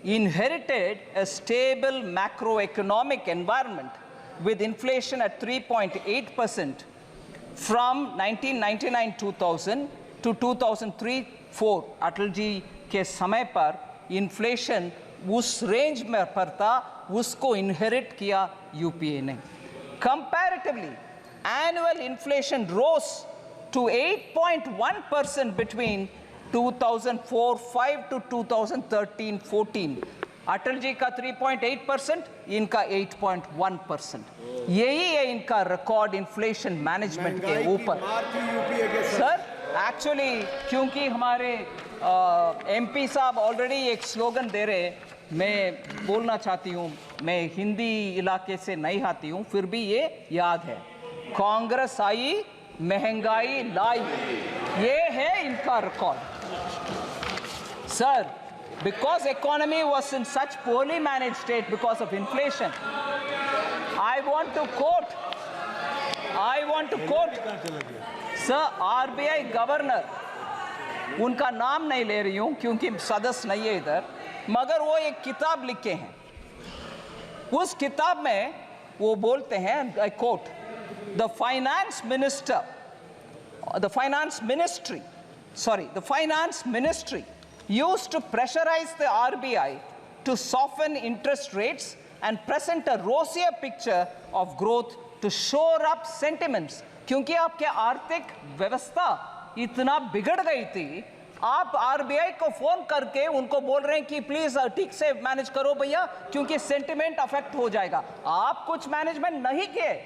inherited a stable macroeconomic environment with inflation at 3.8% from 1999-2000 to 2003-4. Atal ji के समय पर inflation उस रेंज में पर था, उसको इनहेरिट किया यूपीए ने. Comparatively, annual inflation rose to 8.1% between 2004-5 to 2013-14. Atal ji का 3.8%, इनका 8.1%. यही है इनका रिकॉर्ड इन्फ्लेशन मैनेजमेंट के ऊपर. सर एक्चुअली क्योंकि हमारे एमपी साहब ऑलरेडी एक स्लोगन दे रहे, मैं बोलना चाहती हूँ, मैं हिंदी इलाके से नहीं आती हूँ, फिर भी ये याद है. कांग्रेस आई महंगाई लाई, ये है इनका record. Sir, because economy was in such poorly managed state because of inflation, I want to quote sir, RBI governor, उनका नाम नहीं ले रही हूं क्योंकि सदस्य नहीं है इधर, मगर वो एक किताब लिखे हैं. उस किताब में वो बोलते हैं, I quote, the finance ministry used to pressurize the RBI to soften interest rates and present a rosier picture of growth to shore up sentiments. क्योंकि आपके आर्थिक व्यवस्था इतना बिगड़ गई थी, आप आरबीआई को फोन करके उनको बोल रहे हैं कि प्लीज ठीक से मैनेज करो भैया, क्योंकि सेंटिमेंट अफेक्ट हो जाएगा. आप कुछ मैनेजमेंट नहीं किए,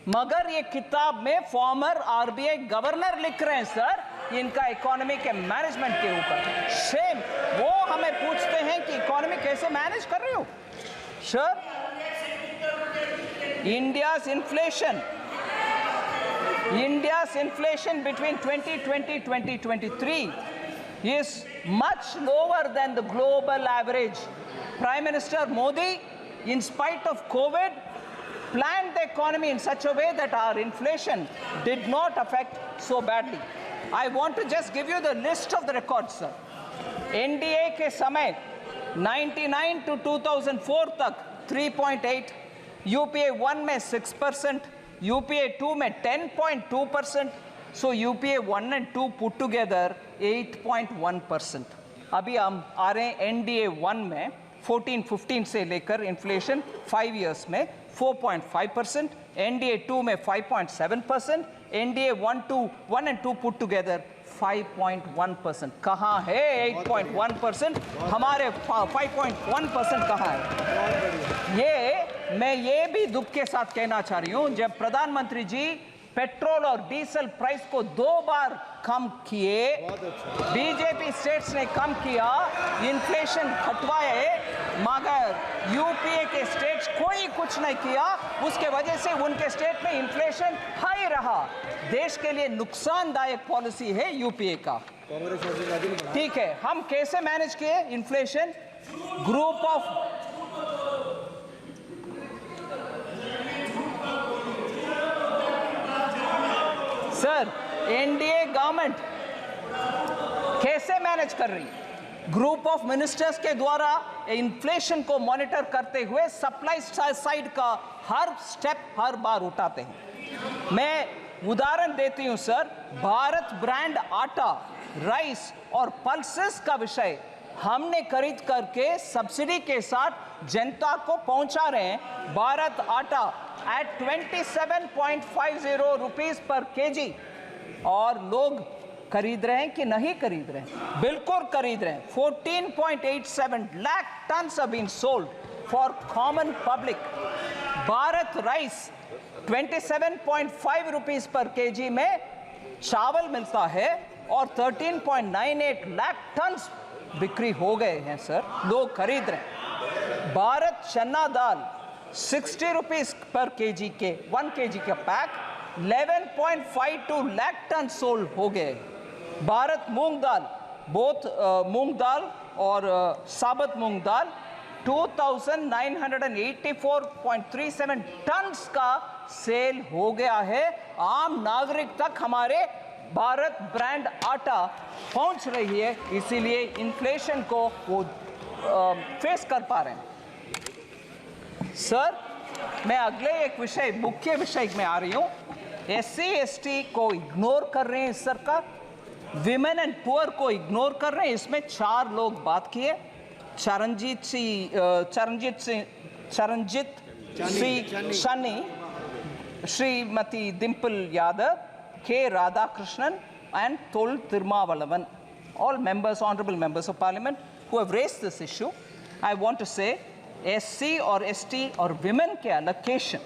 मगर ये किताब में फॉर्मर आरबीआई गवर्नर लिख रहे हैं सर इनका इकोनॉमी के मैनेजमेंट के ऊपर. शेम. वो हमें पूछते हैं कि इकोनॉमी कैसे मैनेज कर रहे हो. Sir, India's inflation between 2020-2023 is much lower than the global average. Prime Minister Modi, in spite of COVID, planned the economy in such a way that our inflation did not affect so badly. I want to just give you the list of the records, sir. NDA के समय 99 to 2004 तक 3.8, UPA 1 में 6%, UPA 2 में 10.2%, so UPA 1 and 2 put together 8.1%. अभी हम आ रहे हैं NDA 1 में 14-15 से लेकर इन्फ्लेशन 5 years में 4.5%, NDA 2 में 5.7%, NDA 1 and 2 put together 5.1%. कहाँ है 8.1%? हमारे 5.1% कहाँ है? मैं ये भी दुख के साथ कहना चाह रही हूँ, जब प्रधानमंत्री जी पेट्रोल और डीजल प्राइस को 2 बार कम किए, बीजेपी स्टेट्स ने कम किया, इन्फ्लेशन हटवाए, मगर यूपीए के स्टेट्स कोई कुछ नहीं किया. उसके वजह से उनके स्टेट में इन्फ्लेशन हाई रहा. देश के लिए नुकसानदायक पॉलिसी है यूपीए का. ठीक है, हम कैसे मैनेज किए inflation? Group of sir, NDA government कैसे मैनेज कर रही है? ग्रुप ऑफ मिनिस्टर्स के द्वारा इन्फ्लेशन को मॉनिटर करते हुए सप्लाई साइड का हर स्टेप हर बार उठाते हैं. मैं उदाहरण देती हूं सर, भारत ब्रांड आटा, राइस और पल्सेस का विषय हमने खरीद करके सब्सिडी के साथ जनता को पहुंचा रहे हैं. भारत आटा at 27.50 रुपीस पर केजी, और लोग खरीद रहे हैं कि नहीं खरीद रहे हैं? बिल्कुल खरीद रहे हैं. 14.87 lakh tons have been sold for common public. Bharat rice 27.5 rupees per KG में चावल मिलता है और 13.98 लाख टन्स बिक्री हो गए हैं सर, लोग खरीद रहे हैं. भारत चना दाल 60 रुपीस पर केजी के 1 केजी का पैक 11.52 लाख टन सोल्ड हो गए. भारत मूंग दाल, बोथ मूंग दाल और साबुत मूंग दाल 2984.37 टन्स का सेल हो गया है. आम नागरिक तक हमारे भारत ब्रांड आटा पहुंच रही है, इसीलिए इन्फ्लेशन को वो फेस कर पा रहे हैं। सर, मैं अगले एक विषय, मुख्य विषय में आ रही हूँ। SC ST को इग्नोर कर रहे हैं इस सरकार, विमेन एंड पुअर को इग्नोर कर रहे हैं। इसमें 4 लोग बात किए, Charanjit Shani, Shrimati Dimple Yadav, K. Radhakrishnan and Thol Thirumavalavan, all members, honorable members of parliament who have raised this issue. I want to say SC or ST or women ke allocation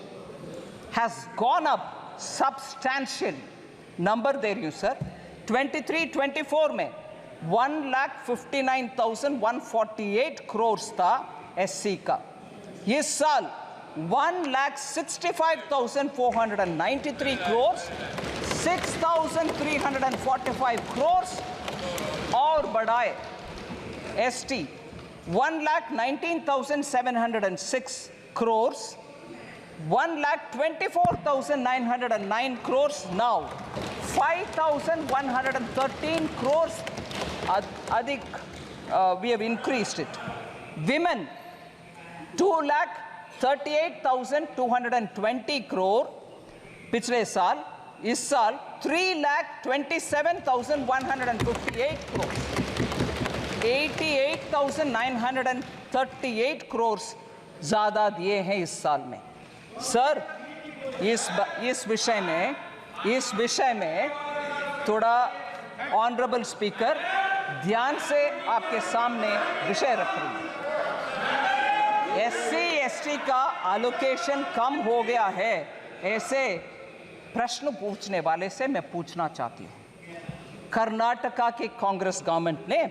has gone up substantially. Number there you sir, 23-24 में 1,59,148 crores था SC का। इस साल 1,65,493 crores, 6,345 crores और बढ़ाए ST 1,19,706 crores, 1,24,909 crores now, 5,113 crores अधिक we have increased it. Women 2,38,220 crore पिछले साल, इस साल 3,27,158 crore, 88,938 crores ज़्यादा दिए हैं इस साल में। सर, इस विषय में थोड़ा ऑनरेबल स्पीकर ध्यान से आपके सामने विषय रख रही हूँ। SC ST का एलोकेशन कम हो गया है, ऐसे प्रश्न पूछने वाले से मैं पूछना चाहती हूँ। कर्नाटका के कांग्रेस गवर्नमेंट ने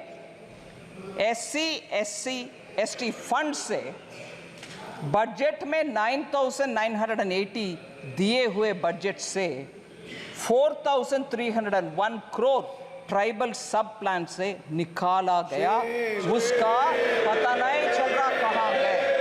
SC SC ST फंड से बजट में 9,980 दिए हुए बजट से 4,301 करोड़ ट्राइबल सब प्लान से निकाला गया, उसका पता नहीं चल रहा कहाँ गए।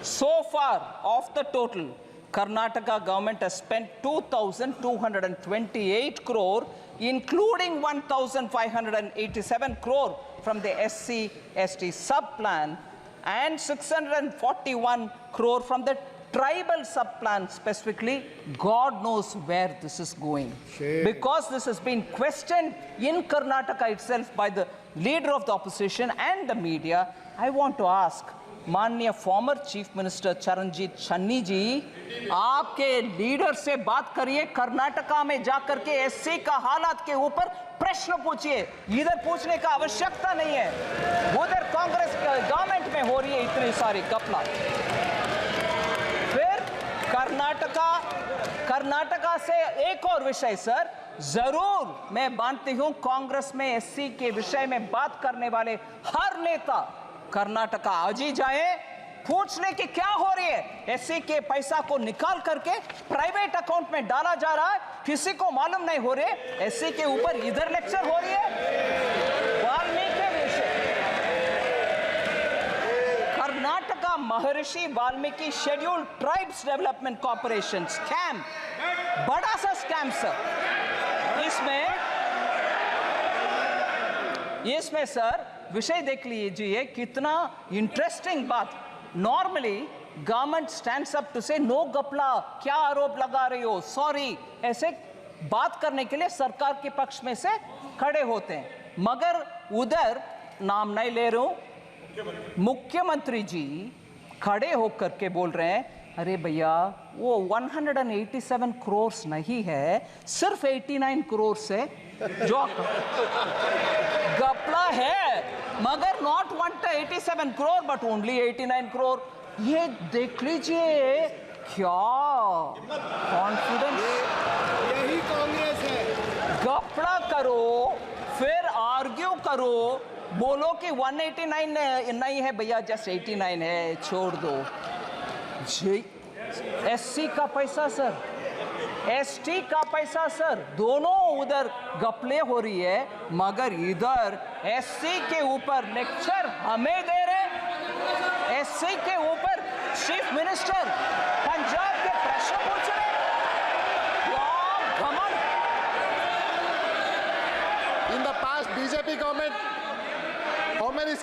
So far of the total, Karnataka government has spent 2,228 crore, including 1,587 crore from the SC ST sub plan and 641 crore from the tribal sub-plan specifically. God knows where this is going. Because this has been questioned in Karnataka itself by the leader of the opposition and the media, I want to ask माननीय former chief minister Charanjit Shanni जी, आपके leader से बात करिए, कर्नाटका में जाकर के SC का हालात के ऊपर प्रश्न पूछिए। इधर पूछने का आवश्यकता नहीं है, उधर कांग्रेस गवर्नमेंट में हो रही है इतनी सारी घपला। फिर कर्नाटका से एक और विषय सर, जरूर मैं मानती हूं कांग्रेस में SC के विषय में बात करने वाले हर नेता कर्नाटका आज ही जाए, पूछ ले कि क्या हो रही है। SC के पैसा को निकाल करके प्राइवेट अकाउंट में डाला जा रहा है, किसी को मालूम नहीं हो रहे। SC के ऊपर इधर लेक्चर हो रही है। वाल्मीकि विषय, कर्नाटका महर्षि Valmiki scheduled tribes development corporation scam, बड़ा सा स्कैम सर। इसमें सर विषय देख लीजिए, कितना इंटरेस्टिंग बात। Normally government stands up to say no गपला, क्या आरोप लगा रही हो, सॉरी, ऐसे बात करने के लिए सरकार के पक्ष में से खड़े होते हैं। मगर उधर नाम नहीं ले रहा हूं, मुख्यमंत्री जी खड़े होकर के बोल रहे हैं, अरे भैया वो 187 करोड़ नहीं है, सिर्फ 89 करोड़ है जो गपला है, मगर not 187 crore but only 89 crore. ये देख लीजिए क्या कॉन्फिडेंस, यही कांग्रेस है। गपला करो फिर आर्ग्यू करो, बोलो कि 189 नहीं है भैया, जस्ट 89 है, छोड़ दो। SC का पैसा सर, ST का पैसा सर, दोनों उधर गपले हो रही है, मगर इधर SC के ऊपर लेक्चर हमें दे रहे। SC के ऊपर चीफ मिनिस्टर पंजाब के प्रश्न पूछ रहे। In the past, BJP government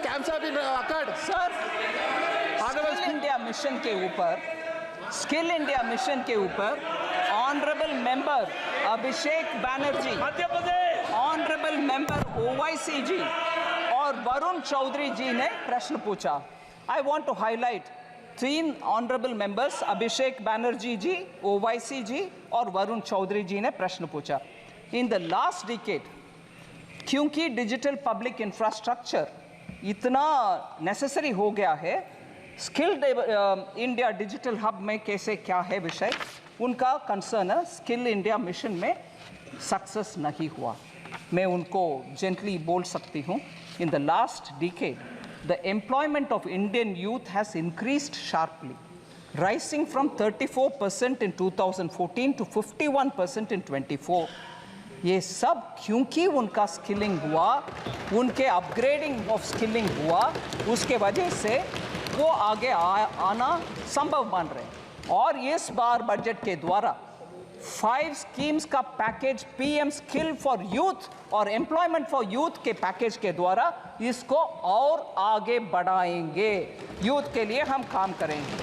scams have been occurred. Sir skill India mission के ऊपर honourable member Abhishek Banerjee, Madhya Pradesh, honourable member Owaisi ji और वरुण चौधरी जी ने प्रश्न पूछा. I want to highlight 3 honourable members Abhishek Banerjee ji, Owaisi ji और वरुण चौधरी जी ने प्रश्न पूछा. इन द लास्ट डिकेड, क्योंकि डिजिटल पब्लिक इंफ्रास्ट्रक्चर इतना नेसेसरी हो गया है, स्किल्ड इंडिया डिजिटल हब में कैसे क्या है विषय, उनका कंसर्न है. स्किल इंडिया मिशन में सक्सेस नहीं हुआ. मैं उनको जेंटली बोल सकती हूँ. इन the last decade the employment of Indian youth has increased sharply, rising from 34% in 2014 to 51% in 24. ये सब क्योंकि उनका स्किलिंग हुआ, उनके अपग्रेडिंग ऑफ स्किलिंग हुआ, उसके वजह से वो आगे आना संभव मान रहे हैं. और इस बार बजट के द्वारा 5 स्कीम्स का package, PM skill for youth और एम्प्लॉयमेंट फॉर यूथ के पैकेज के द्वारा इसको और आगे बढ़ाएंगे. यूथ के लिए हम काम करेंगे.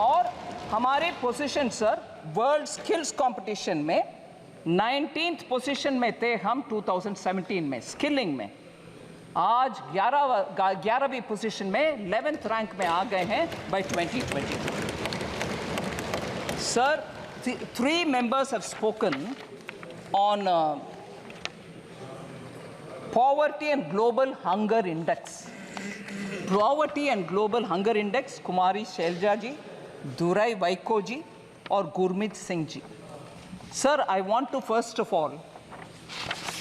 और हमारे position sir world skills competition में 19th पोजीशन में थे हम 2017 में स्किलिंग में. आज 11वीं पोजीशन में 11th रैंक में आ गए हैं bye 2020. Sir 3 members have spoken on poverty and global hunger index. Poverty and global hunger index, कुमारी शैलजा जी, दुराई वाइको जी और Gurmeet Singh ji. Sir, I want to first of all,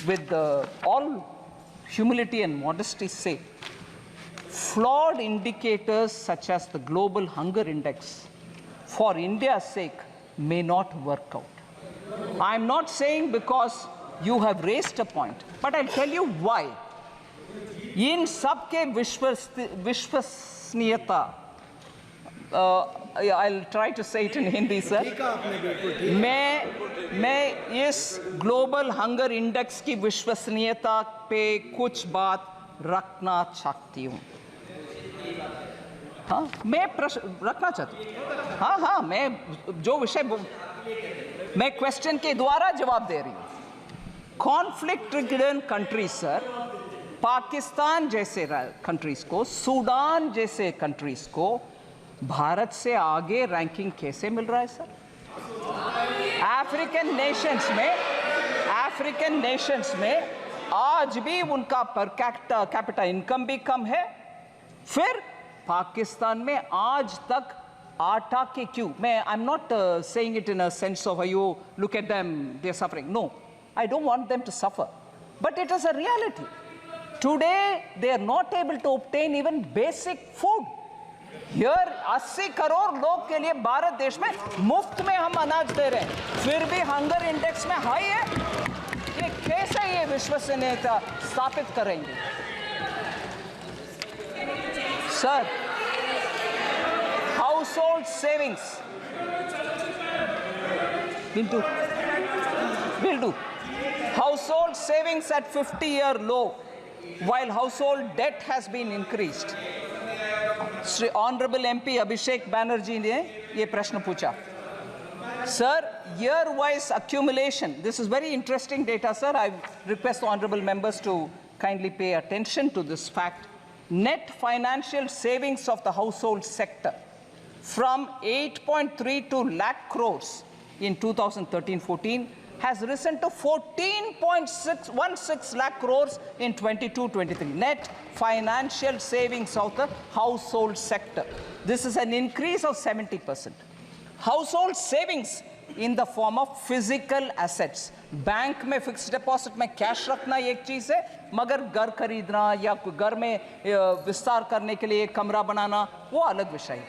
with all humility and modesty say, flawed indicators such as the global hunger index for India's sake may not work out. I'm not saying because you have raised a point, but I'll tell you why. इन सब के विश्वसनीयता, I'll try to say it in Hindi, sir. मैं इस global hunger index की विश्वसनीयता पे कुछ बात रखना चाहती हूँ. हाँ, मैं प्रश्न रखना चाहती हूँ. हाँ, मैं जो विषय मैं क्वेश्चन के द्वारा जवाब दे रही हूँ. Conflict ridden countries sir, Pakistan जैसे कंट्रीज को, सूडान जैसे कंट्रीज को भारत से आगे रैंकिंग कैसे मिल रहा है सर? अफ्रीकन नेशंस में आज भी उनका पर कैपिटा इनकम भी कम है. फिर पाकिस्तान में आज तक आटा के क्यों, मैं I am not saying it in a sense of you look at them they are suffering, no, I don't want them to suffer, but it is a reality. Today they are not able to obtain even basic food. Here 80 crore लोग के लिए भारत देश में मुफ्त में हम अनाज दे रहे हैं, फिर भी हंगर इंडेक्स में हाई है. ये कैसे ये विश्वसनीयता स्थापित करेंगे sir? Household savings will do. Household savings at 50-year low, while household debt has been increased. Sri Honorable MP Abhishek Banerjee ने ये प्रश्न पूछा. Sir, year-wise accumulation, this is very interesting data, sir. I request the honorable members to kindly pay attention to this fact. Net financial savings of the household sector from 8.32 lakh crores in 2013-14 has risen to 14.16 lakh crores in 22-23. Net financial savings of the household sector. This is an increase of 70%. Household savings in the form of physical assets. Bank में fixed deposit में cash रखना एक चीज है, मगर घर खरीदना या घर में विस्तार करने के लिए कमरा बनाना वो अलग विषय है.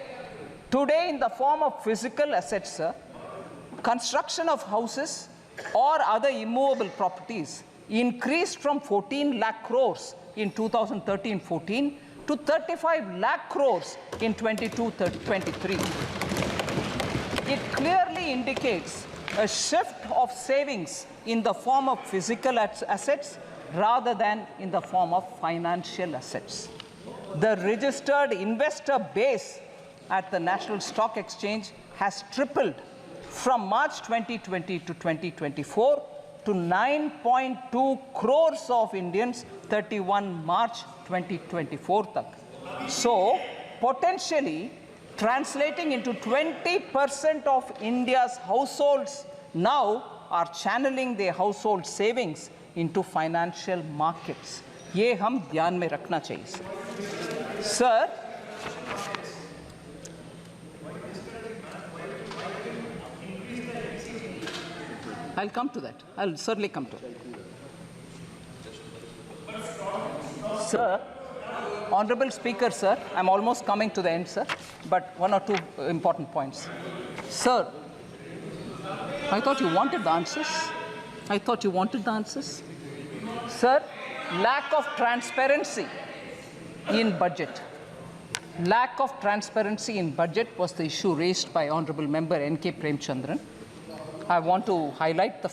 Today in the form of physical assets, sir, construction of houses or other immovable properties increased from 14 lakh crores in 2013-14 to 35 lakh crores in 22-23. It clearly indicates a shift of savings in the form of physical assets rather than in the form of financial assets. The registered investor base at the National Stock Exchange has tripled from March 2020 to 2024 to 9.2 crores of Indians 31 March 2024 tak. So, potentially translating into 20% of India's households now are channeling their household savings into financial markets. ये हम ध्यान में रखना चाहिए sir. I'll come to that. I'll certainly come to it. Sir, Honorable Speaker, sir, I'm almost coming to the end, sir, but one or two important points. Sir, I thought you wanted the answers. I thought you wanted the answers. Sir, lack of transparency in budget. Lack of transparency in budget was the issue raised by Honorable Member N.K. Premchandran. I want to highlight the